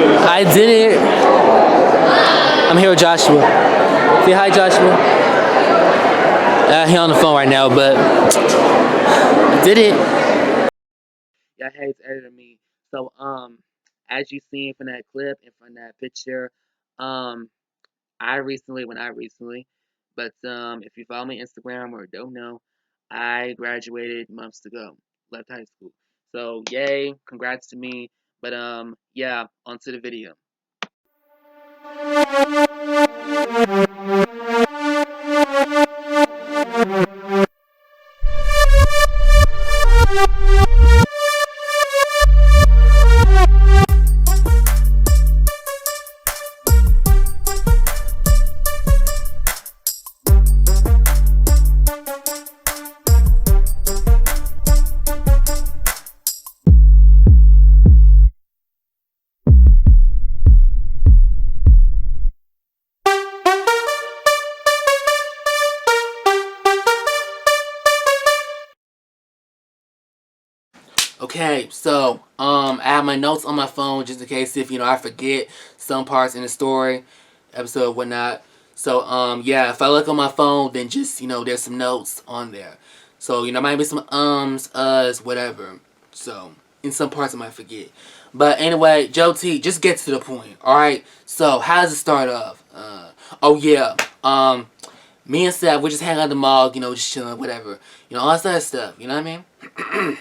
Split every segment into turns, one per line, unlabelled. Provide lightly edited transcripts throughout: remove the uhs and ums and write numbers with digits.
I did it. I'm here with Joshua. Say hi, Joshua. He's on the phone right now, but I did it. Yeah, hey, it's editor me. So, as you seen from that clip and from that picture, um, not recently, but if you follow me on Instagram or don't know, I graduated months ago, left high school. So, yay, congrats to me. But yeah, onto the video. Okay, so I have my notes on my phone just in case if I forget some parts in the story, episode, whatnot. So yeah, if I look on my phone, then just there's some notes on there. So might be some uhs, whatever. So in some parts I might forget. But anyway, Joe T, just get to the point. All right. So how does it start off? Oh yeah. Me and Seth, we just hang out at the mall, just chilling, whatever. All that stuff. You know what I mean?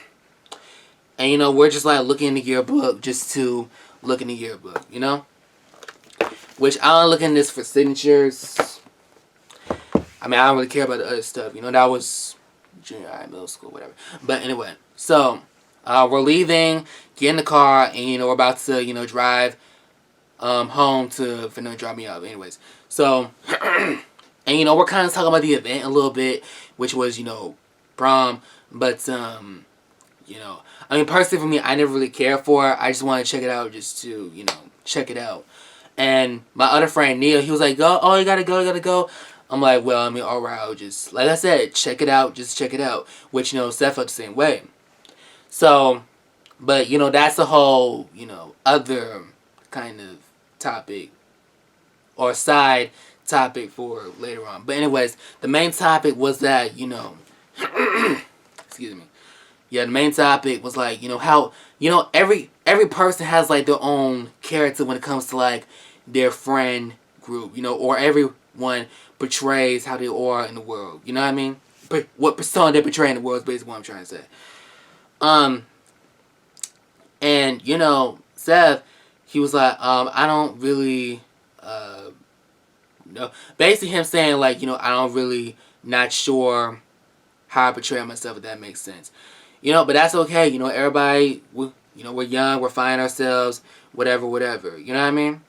And we're just like looking in the yearbook just to look in the yearbook, Which I don't look in this for signatures. I mean, I don't really care about the other stuff. That was junior high, middle school, whatever. But anyway, so we're leaving, get in the car, and we're about to, drive home for them to drop me off. Anyways, so and we're kind of talking about the event a little bit, which was prom, but I mean, personally for me, I never really cared for it. I just want to check it out just to, check it out. And my other friend, Neil, he was like, you gotta go. I'm like, well, I mean, alright, I'll just, like I said, check it out, just check it out. Which, Steph felt the same way. So, but, that's a whole, other kind of topic or side topic for later on. But anyways, the main topic was that, excuse me. Yeah, the main topic was like, how, every person has like their own character when it comes to like their friend group, or everyone portrays how they are in the world. You know what I mean? What persona they portray in the world is basically what I'm trying to say. And Seth, he was like, I don't really, basically him saying like, I don't really, not sure how I portray myself, if that makes sense. But that's okay. Everybody, we're young, we're finding ourselves, whatever. You know what I mean?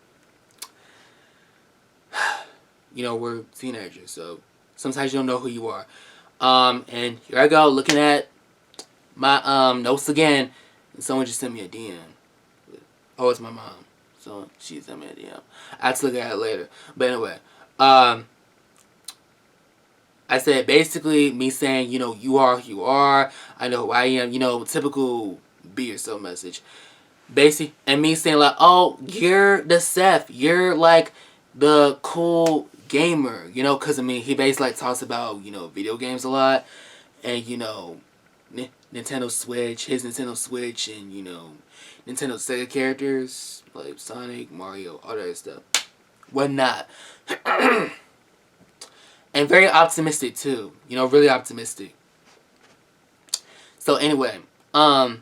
We're teenagers, so sometimes you don't know who you are. And here I go, looking at my notes again, and someone just sent me a DM. Oh, it's my mom. So she sent me a DM. I have to look at it later. But anyway, I said basically me saying, you are who you are. I know who I am. Typical be yourself message. Basically, and me saying like, oh, you're the Seth. You're like the cool gamer. Because I mean, he basically like talks about, video games a lot. And, Nintendo Switch, his Nintendo Switch, and, Nintendo Sega characters. Like Sonic, Mario, all that stuff. Whatnot. And very optimistic too. Really optimistic. So anyway, so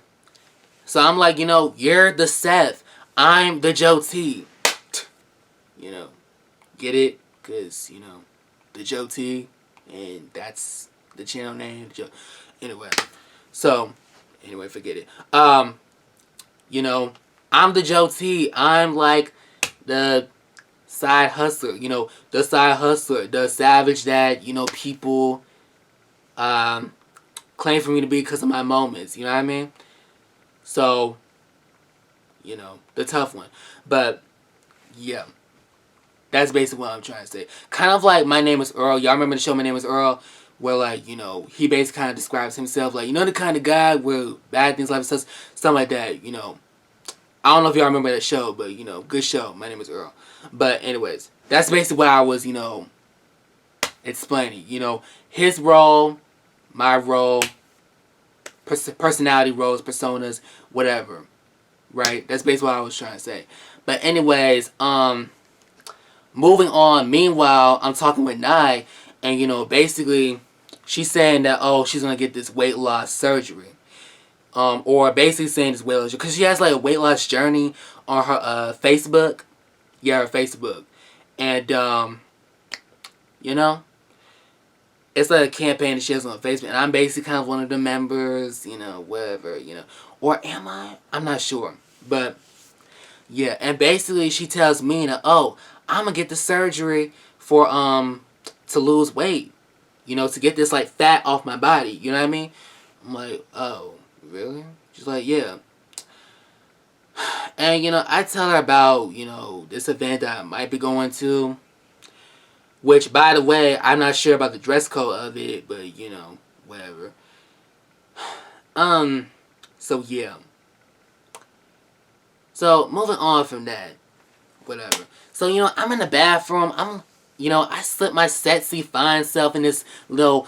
I'm like, you're the Seth. I'm the Joe T. Get it? Because, the Joe T. And that's the channel name. Anyway. So, forget it. I'm the Joe T. I'm like the side hustler, the side hustler, the savage that, people claim for me to be because of my moments, you know what I mean? So, the tough one. But, yeah. That's basically what I'm trying to say. Kind of like My Name is Earl. Y'all remember the show My Name is Earl? Where, like, he basically kind of describes himself like, the kind of guy where bad things like stuff like that, I don't know if y'all remember that show, but, you know, good show. My Name is Earl. But anyways, that's basically what I was, you know, explaining. You know, his role, my role, personality roles, personas, whatever. Right? That's basically what I was trying to say. But anyways, moving on. Meanwhile, I'm talking with Nye, and, you know, basically, she's saying that, oh, she's going to get this weight loss surgery. Or basically saying this weight loss, because she has, like, a weight loss journey on her, Facebook. Yeah, her Facebook. And, you know, it's like a campaign that she has on Facebook, and I'm basically kind of one of the members, you know, whatever, you know. Or am I? I'm not sure. But, yeah, and basically she tells Mina, oh, I'm going to get the surgery for, to lose weight. You know, to get this, like, fat off my body. You know what I mean? I'm like, oh, really? She's like, yeah. And, you know, I tell her about, you know, this event that I might be going to. Which, by the way, I'm not sure about the dress code of it, but, you know, whatever. So, yeah. So, moving on from that. Whatever. So, you know, I'm in the bathroom. You know, I slip my sexy, fine self in this little,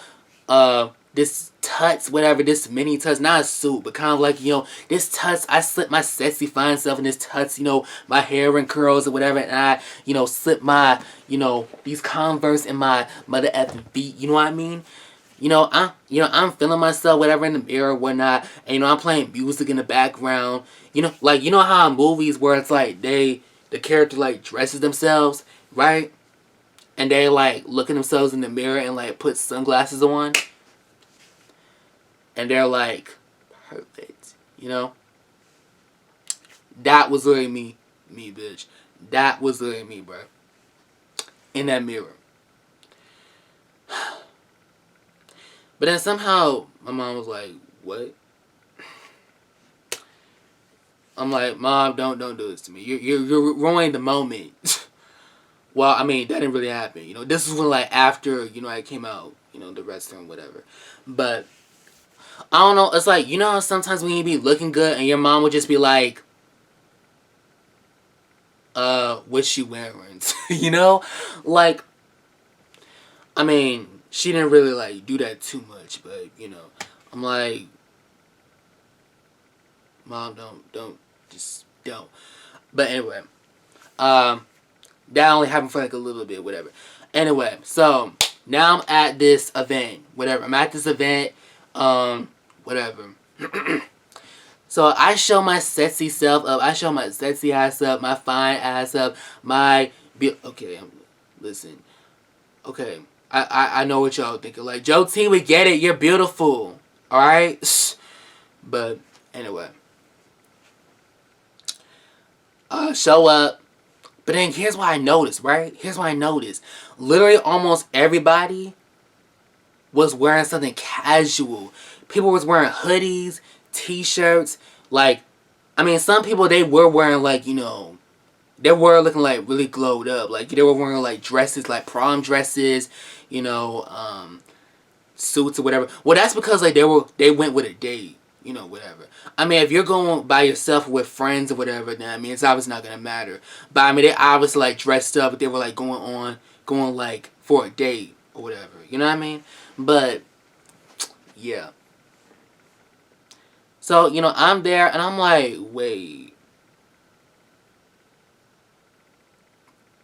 this tux, whatever, this mini tux, not a suit, but kind of like, you know, this tux, I slip my sexy, fine self in this tux, you know, my hair and curls or whatever, and I, you know, slip my, you know, these Converse in my mother effing feet, you know what I mean? You know, I'm feeling myself, whatever, in the mirror, whatnot, and, you know, I'm playing music in the background, you know, like, you know how in movies where it's like, the character, like, dresses themselves, right? And they, like, look at themselves in the mirror and, like, put sunglasses on. And they're like, perfect, you know? That was literally me, bitch. That was literally me, bro. In that mirror. But then somehow, my mom was like, what? I'm like, Mom, don't do this to me. You're ruining the moment. Well, I mean, that didn't really happen. You know, this is when, like, after, you know, I came out, you know, the restaurant, whatever. But I don't know. It's like, you know, sometimes when you be looking good and your mom would just be like, what's she wearing? You know? Like, I mean, she didn't really, like, do that too much, but, you know, I'm like, Mom, just don't. But anyway, that only happened for, like, a little bit, whatever. Anyway, so, now I'm at this event, whatever. I'm at this event, whatever. So I show my sexy self up. I show my sexy ass up, my fine ass up, my okay, listen. Okay, I know what y'all thinking. Like, Joe T, we get it. You're beautiful. All right. But anyway, show up. But then here's what I noticed. Right? Here's what I noticed. Literally, almost everybody was wearing something casual. People was wearing hoodies, t-shirts, like, I mean, some people, they were wearing, like, you know, they were looking, like, really glowed up, like, they were wearing, like, dresses, like, prom dresses, you know, suits or whatever. Well, that's because, like, they went with a date, you know, whatever. I mean, if you're going by yourself with friends or whatever, then, I mean, it's obviously not gonna matter. But, I mean, they obviously, like, dressed up, but they were, like, going, like, for a date or whatever, you know what I mean? But, yeah. So, you know, I'm there, and I'm like, wait.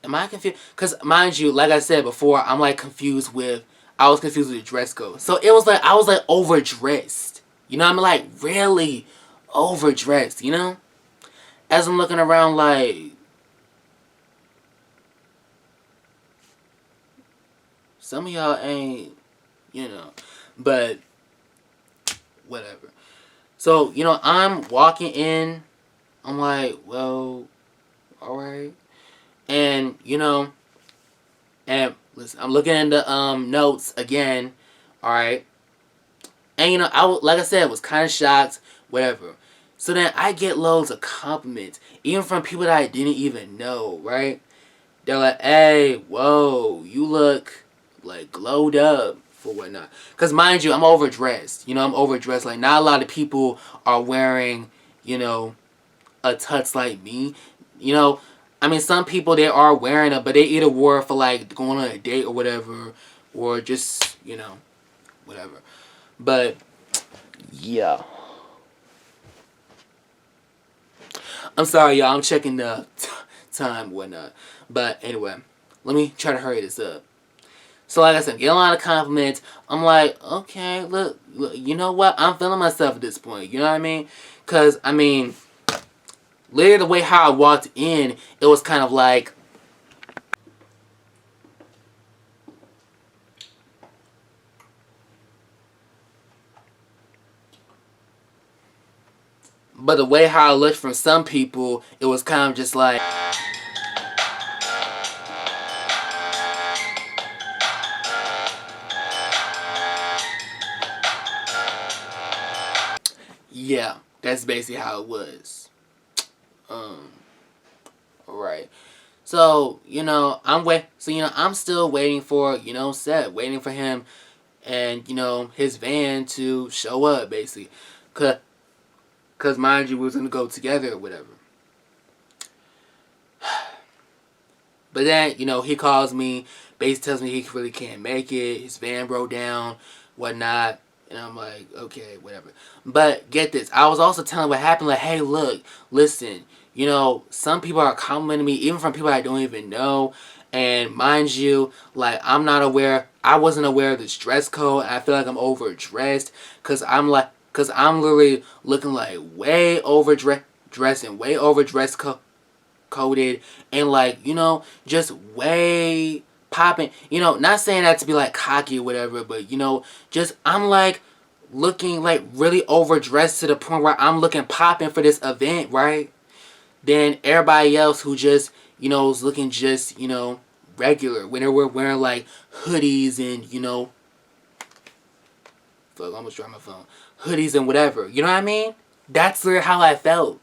Am I confused? Because, mind you, like I said before, I'm, like, I was confused with the dress code. So, it was like, I was, like, overdressed. You know, I'm, like, really overdressed, you know? As I'm looking around, like, some of y'all ain't, you know, but, whatever. So, you know, I'm walking in. I'm like, well, alright. And, you know, and listen, I'm looking at the notes again. Alright. And, you know, like I said, was kind of shocked. Whatever. So then I get loads of compliments. Even from people that I didn't even know, right? They're like, hey, whoa, you look, like, glowed up. For whatnot. Because mind you, I'm overdressed. You know, I'm overdressed. Like, not a lot of people are wearing, you know, a tux like me. You know, I mean, some people, they are wearing it, but they either wore it for like going on a date or whatever, or just, you know, whatever. But yeah, I'm sorry, y'all. I'm checking the time, whatnot. But anyway, let me try to hurry this up. So like I said, getting a lot of compliments. I'm like, okay, look, you know what? I'm feeling myself at this point. You know what I mean? Because, I mean, literally the way how I walked in, it was kind of like, but the way how I looked from some people, it was kind of just like, yeah, that's basically how it was. Um, right. So, you know, I'm still waiting for, you know, waiting for him and, you know, his van to show up, basically. Cause mind you, we was gonna go together or whatever. But then, you know, he calls me, basically tells me he really can't make it, his van broke down, whatnot. And I'm like, okay, whatever. But get this, I was also telling what happened, like, hey, look, listen, you know, some people are complimenting me, even from people I don't even know. And mind you, like, I wasn't aware of this dress code. And I feel like I'm overdressed. Cause I'm literally looking like way overdressed and way overdressed coded and like, you know, just way popping. You know, not saying that to be like cocky or whatever, but you know, just I'm like looking like really overdressed to the point where I'm looking popping for this event, right? Then everybody else who just, you know, is looking just, you know, regular. When they were wearing like hoodies and, you know, fuck, I almost dropped my phone. Hoodies and whatever. You know what I mean? That's literally how I felt.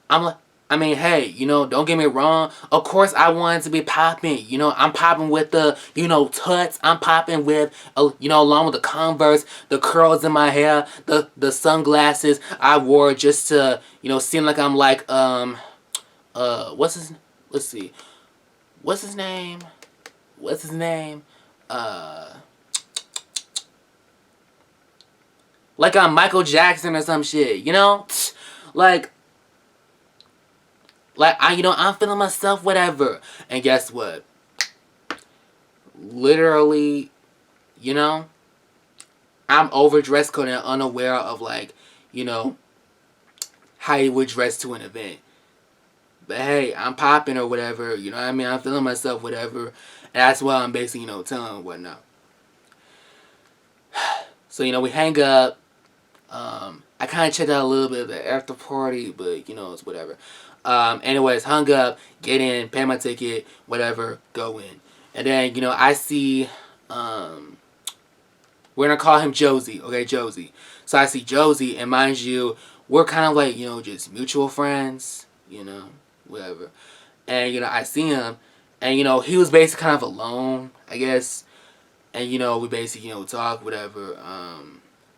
I'm like, I mean, hey, you know, don't get me wrong. Of course, I wanted to be popping. You know, I'm popping with the, you know, tuts. I'm popping with, you know, along with the Converse, the curls in my hair, the sunglasses I wore just to, you know, seem like I'm like, what's his, let's see, what's his name? What's his name? Uh, like I'm Michael Jackson or some shit, you know? Like, you know, I'm feeling myself, whatever. And guess what? Literally, you know, I'm over dress code and unaware of, like, you know, how you would dress to an event. But hey, I'm popping or whatever, you know what I mean? I'm feeling myself, whatever. And that's why I'm basically, you know, telling him whatnot. So, you know, we hang up. I kind of checked out a little bit of the after party, but, you know, it's whatever. Anyways, hung up, get in, pay my ticket, whatever, go in. And then, you know, I see, we're going to call him Josie, okay, Josie. So I see Josie, and mind you, we're kind of like, you know, just mutual friends, you know, whatever. And, you know, I see him, and, you know, he was basically kind of alone, I guess. And, you know, we basically, you know, talk, whatever,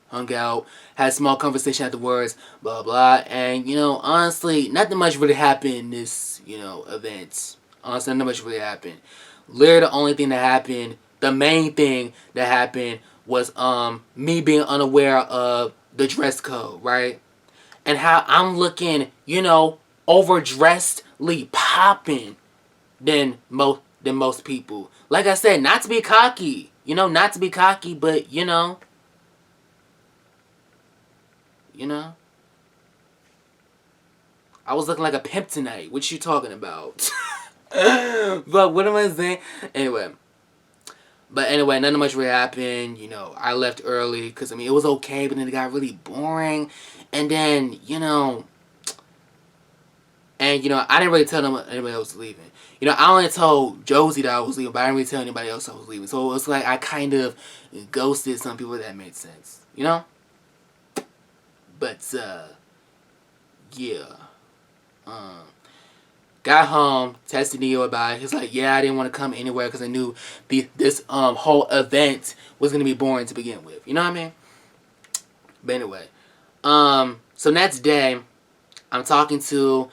hung out, had a small conversation afterwards, blah, blah. And, you know, honestly, nothing much really happened in this, you know, event. Honestly, nothing much really happened. Literally, the only thing that happened, the main thing that happened was me being unaware of the dress code, right? And how I'm looking, you know, overdressedly popping than most people. Like I said, not to be cocky. You know, not to be cocky, but you know, I was looking like a pimp tonight. What you talking about? But what am I saying? Anyway. But anyway, nothing much really happened. You know, I left early because, I mean, it was okay, but then it got really boring. And then, you know, I didn't really tell them anybody else was leaving. You know, I only told Josie that I was leaving, but I didn't really tell anybody else I was leaving. So it was like I kind of ghosted some people, if that made sense. You know? But, yeah. Got home, texted Neo about it. He's like, yeah, I didn't want to come anywhere because I knew this whole event was going to be boring to begin with. You know what I mean? But anyway. So next day, I'm talking to,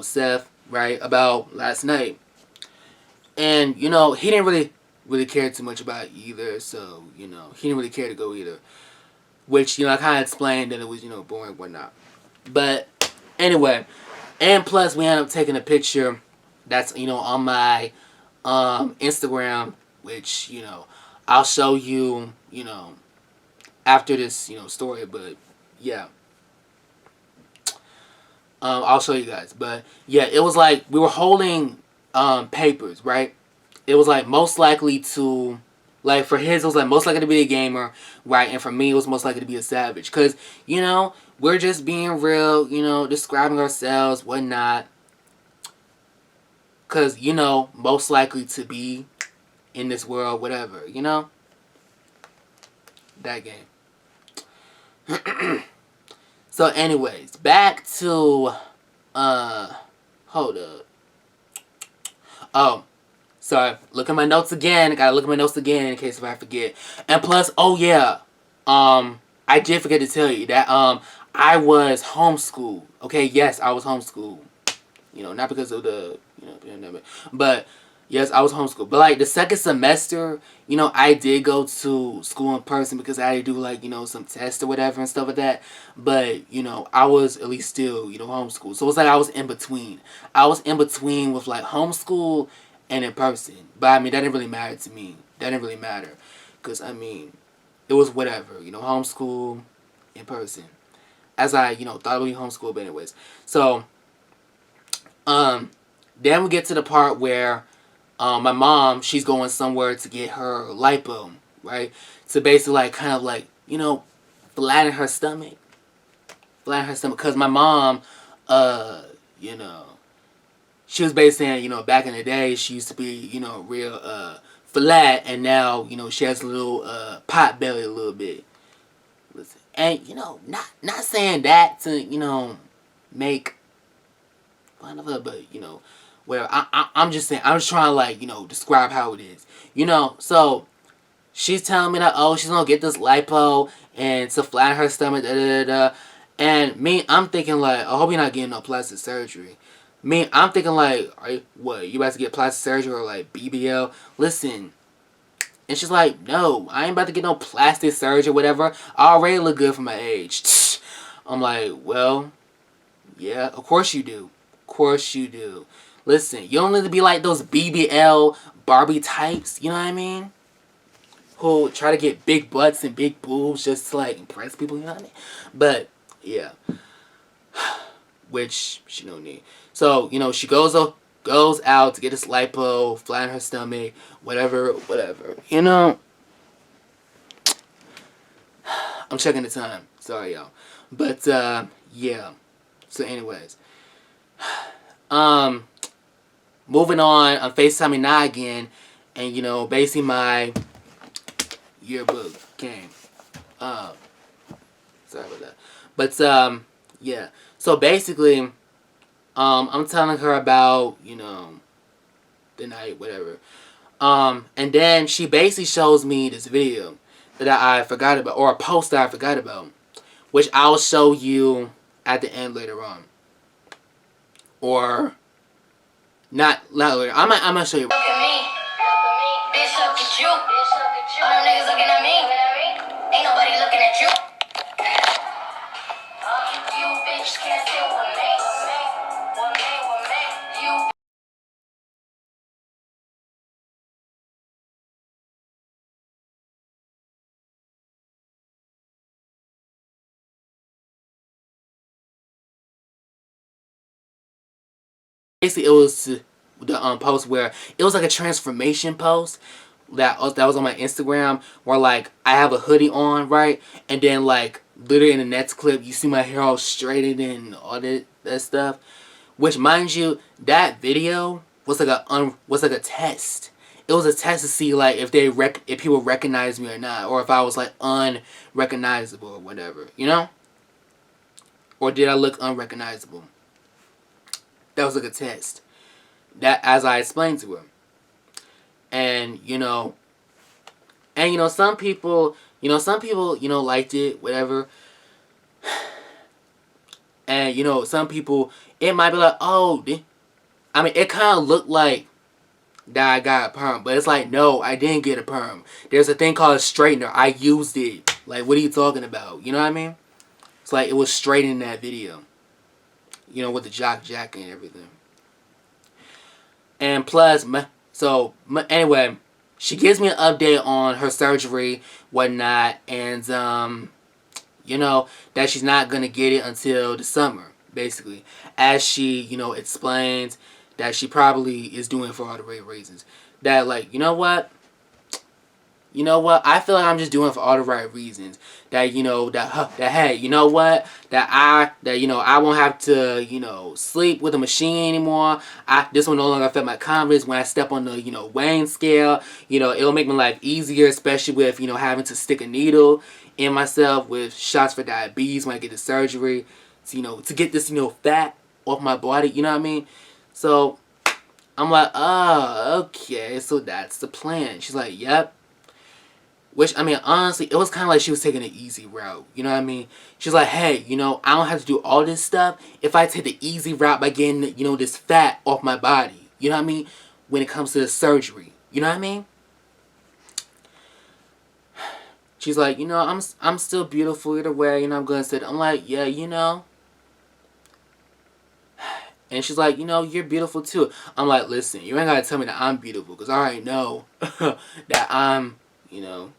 Seth, right, about last night. And, he didn't really care too much about it either. So, he didn't really care to go either. Which, I kind of explained that it was, boring and whatnot. But, anyway. And plus, we ended up taking a picture that's, on my Instagram. Which, I'll show you, after this, story. But, yeah. I'll show you guys. But, yeah, it was like we were holding papers, right? It was like most likely to, like for his, it was like most likely to be a gamer, right? And for me, it was most likely to be a savage. Because, we're just being real, describing ourselves, whatnot. Because, most likely to be in this world, whatever, that game. So, anyways, back to, hold up. Oh, sorry. Look at my notes again. Gotta look at my notes again in case if I forget. And plus, oh yeah, I did forget to tell you that, I was homeschooled. Okay, yes, I was homeschooled. Not because of the, pandemic. But, yes, I was homeschooled. But, like, the second semester, I did go to school in person because I had to do, like, some tests or whatever and stuff like that. But, I was at least still, homeschooled. So, it's like I was in between. I was in between with, like, homeschool and in person. But, I mean, that didn't really matter to me. That didn't really matter. Because, I mean, it was whatever. Homeschool, in person. As I, thought it would be homeschool, but anyways. So, then we get to the part where my mom, she's going somewhere to get her lipo, right? To basically, like, kind of, like, flatten her stomach. Flatten her stomach. Because my mom, she was basically saying, back in the day, she used to be, real flat. And now, she has a little pot belly a little bit. Listen, and, not saying that to, make fun of her, but, whatever. I'm just saying, I'm just trying to, like, describe how it is. So, she's telling me that, oh, she's gonna get this lipo and to flatten her stomach, da da da da. And me, I'm thinking, like, I hope you're not getting no plastic surgery. Me, I'm thinking, like, what, you about to get plastic surgery or, like, BBL? Listen. And she's like, no, I ain't about to get no plastic surgery or whatever. I already look good for my age. I'm like, well, yeah, of course you do. Of course you do. Listen, you don't need to be like those BBL Barbie types, you know what I mean? Who try to get big butts and big boobs just to, like, impress people, you know what I mean? But, yeah. Which she don't need. So, she goes out to get this lipo, flatten her stomach, whatever. I'm checking the time. Sorry, y'all. But, yeah. So, anyways. Moving on, I'm FaceTiming Nye again. And, basically my yearbook came. Sorry about that. But, yeah. So, basically, I'm telling her about, the night, whatever. And then she basically shows me this video that I forgot about, or a post that I forgot about, which I'll show you at the end later on. Or, not later. I'm gonna show you. Look at me. Bitch, look at you. All them niggas looking at me. Ain't nobody looking at you. You bitch can't deal with me. You. Basically, it was the post where it was like a transformation post that was on my Instagram, where, like, I have a hoodie on, right, and then, like, literally in the next clip you see my hair all straightened and all that stuff. Which, mind you, that video was like a test. It was a test to see, like, if if people recognize me or not, or if I was, like, unrecognizable or whatever, or did I look unrecognizable? That was like a test. That, as I explained to her. And, some people, liked it, whatever. And, you know, some people, it might be like, oh, I mean, it kind of looked like that I got a perm. But it's like, no, I didn't get a perm. There's a thing called a straightener. I used it. Like, what are you talking about? You know what I mean? It's like, it was straight in that video. You know, with the jacket and everything. And plus, anyway, she gives me an update on her surgery, whatnot, and, you know, that she's not going to get it until the summer, basically. As she, you know, explains that she probably is doing it for all the right reasons. That, like, you know what? You know what? I feel like I'm just doing it for all the right reasons. That, you know, that hey, you know what? That you know, I won't have to, you know, sleep with a machine anymore. This will no longer affect my confidence when I step on the, you know, weighing scale. You know, it'll make my life easier, especially with, you know, having to stick a needle in myself with shots for diabetes when I get the surgery. So, you know, to get this, you know, fat off my body. You know what I mean? So, I'm like, oh, okay. So that's the plan. She's like, yep. Which, I mean, honestly, it was kind of like she was taking an easy route. You know what I mean? She's like, hey, you know, I don't have to do all this stuff if I take the easy route by getting, you know, this fat off my body. You know what I mean? When it comes to the surgery. You know what I mean? She's like, you know, I'm still beautiful either way. You know, I'm going to say that. I'm like, yeah, you know. And she's like, you know, you're beautiful too. I'm like, listen, you ain't got to tell me that I'm beautiful. Because I already know that I'm, you know,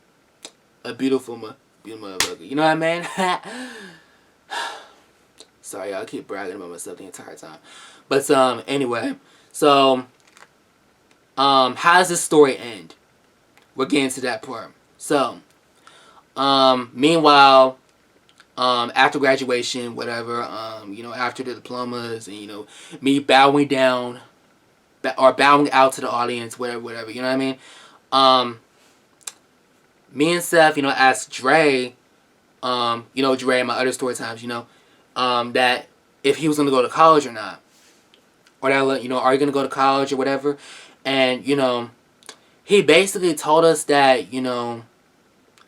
a beautiful motherfucker. You know what I mean? Sorry, y'all. I keep bragging about myself the entire time. But, anyway. So, how does this story end? We're getting to that part. So, meanwhile, after graduation, whatever, you know, after the diplomas and, you know, me bowing down, or bowing out to the audience, whatever, you know what I mean? Me and Seth, you know, asked Dre, you know, Dre, my other story times, you know, that if he was going to go to college or not. Or that, you know, are you going to go to college or whatever? And, you know, he basically told us that, you know,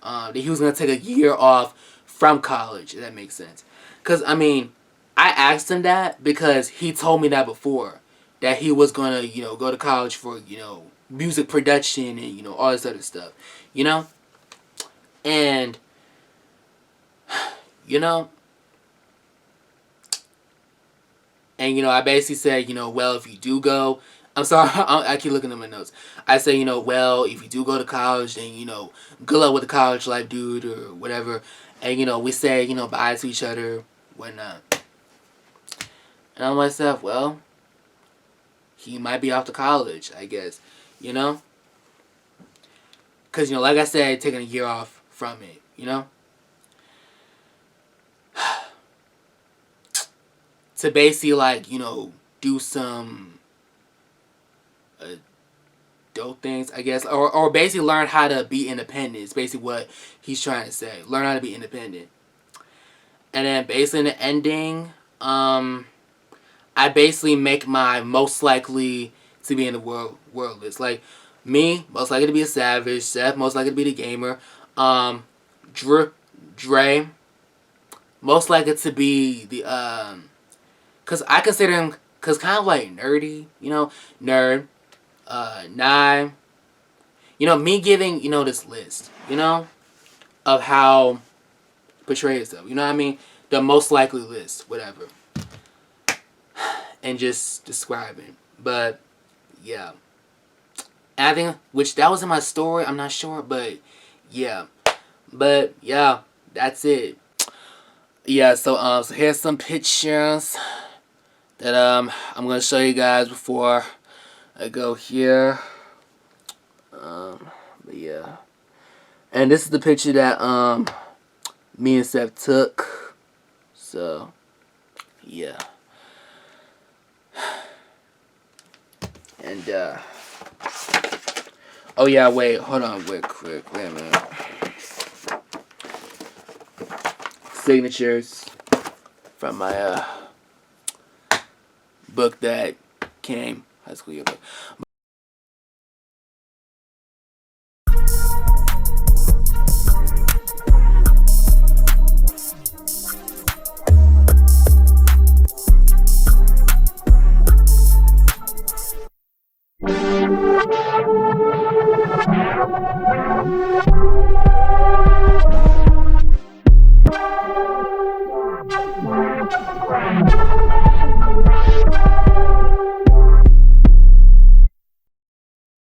that he was going to take a year off from college, if that makes sense. Because, I mean, I asked him that because he told me that before. That he was going to, you know, go to college for, you know, music production and, you know, all this other stuff. You know? And, you know, I basically said, you know, well, if you do go, I'm sorry, I keep looking at my notes. I say, you know, well, if you do go to college, then, you know, good luck with the college life, dude, or whatever. And, you know, we say, you know, bye to each other, whatnot. And I'm myself, well, he might be off to college, I guess, you know? Because, you know, like I said, taking a year off from it, you know? To basically, like, you know, do some adult things, I guess. Or basically learn how to be independent is basically what he's trying to say. Learn how to be independent. And then basically in the ending, I basically make my most likely to be in the world list. Like, me, most likely to be a savage. Seth, most likely to be the gamer. Dre, most likely to be the, because I consider him, because kind of like nerdy, you know, nerd. Nye, you know, me giving, you know, this list, you know, of how portray yourself, you know what I mean? The most likely list, whatever. And just describing. But, yeah. And I think, which that was in my story, I'm not sure, but, yeah. But, yeah, that's it. Yeah, so here's some pictures that, I'm going to show you guys before I go here. But, yeah. And this is the picture that, me and Seth took. So, yeah. And, oh yeah, wait, hold on, wait a minute. Signatures from my, book that came, high school yearbook.